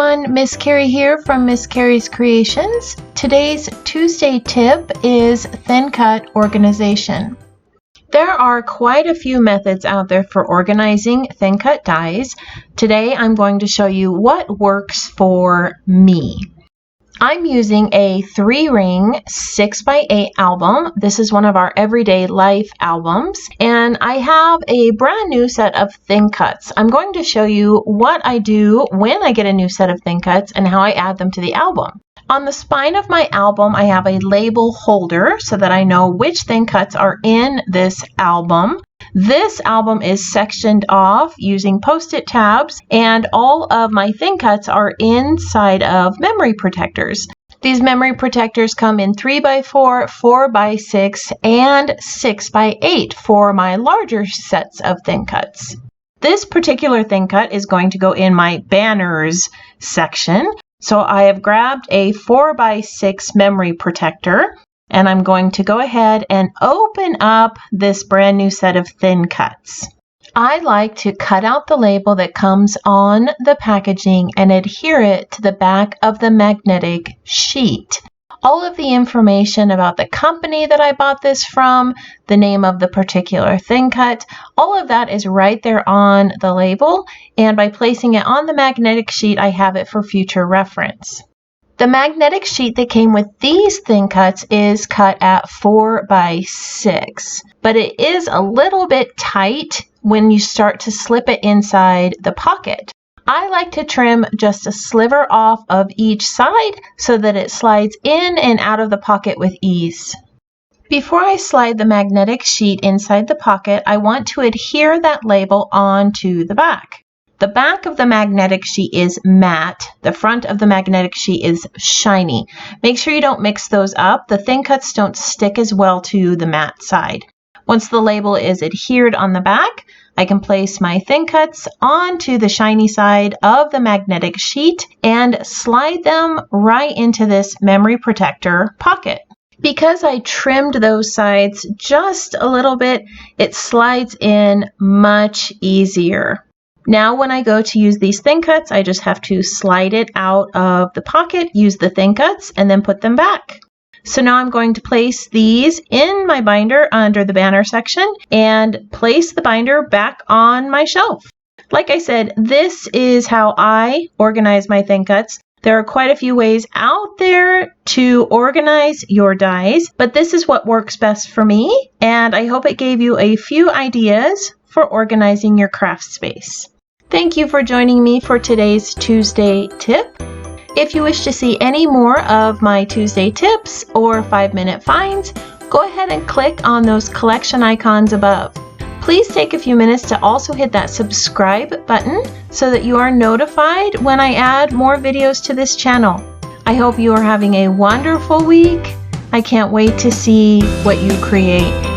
everyone, Miss Carrie here from Miss Carrie's Creations. Today's Tuesday tip is thin cut organization. There are quite a few methods out there for organizing thin cut dies. Today I'm going to show you what works for me. I'm using a 3-ring 6x8 album. This is one of our everyday life albums, and I have a brand new set of thin cuts. I'm going to show you what I do when I get a new set of thin cuts and how I add them to the album. On the spine of my album, I have a label holder so that I know which thin cuts are in this album. This album is sectioned off using Post-it tabs, and all of my thin cuts are inside of memory protectors. These memory protectors come in 3x4, 4x6, and 6x8 for my larger sets of thin cuts. This particular thin cut is going to go in my banners section. So I have grabbed a 4x6 memory protector, and I'm going to go ahead and open up this brand new set of thin cuts. I like to cut out the label that comes on the packaging and adhere it to the back of the magnetic sheet. All of the information about the company that I bought this from, the name of the particular thin cut, all of that is right there on the label, and by placing it on the magnetic sheet, I have it for future reference. The magnetic sheet that came with these thin cuts is cut at 4x6, but it is a little bit tight when you start to slip it inside the pocket. I like to trim just a sliver off of each side so that it slides in and out of the pocket with ease. Before I slide the magnetic sheet inside the pocket, I want to adhere that label onto the back. The back of the magnetic sheet is matte. The front of the magnetic sheet is shiny. Make sure you don't mix those up. The thin cuts don't stick as well to the matte side. Once the label is adhered on the back, I can place my thin cuts onto the shiny side of the magnetic sheet and slide them right into this memory protector pocket. Because I trimmed those sides just a little bit, it slides in much easier. Now when I go to use these thin cuts, I just have to slide it out of the pocket, use the thin cuts, and then put them back. So now I'm going to place these in my binder under the banner section and place the binder back on my shelf. Like I said, this is how I organize my thin cuts. There are quite a few ways out there to organize your dies, but this is what works best for me, and I hope it gave you a few ideas for organizing your craft space. Thank you for joining me for today's Tuesday tip. If you wish to see any more of my Tuesday tips or 5-minute finds, go ahead and click on those collection icons above. Please take a few minutes to also hit that subscribe button so that you are notified when I add more videos to this channel. I hope you are having a wonderful week. I can't wait to see what you create.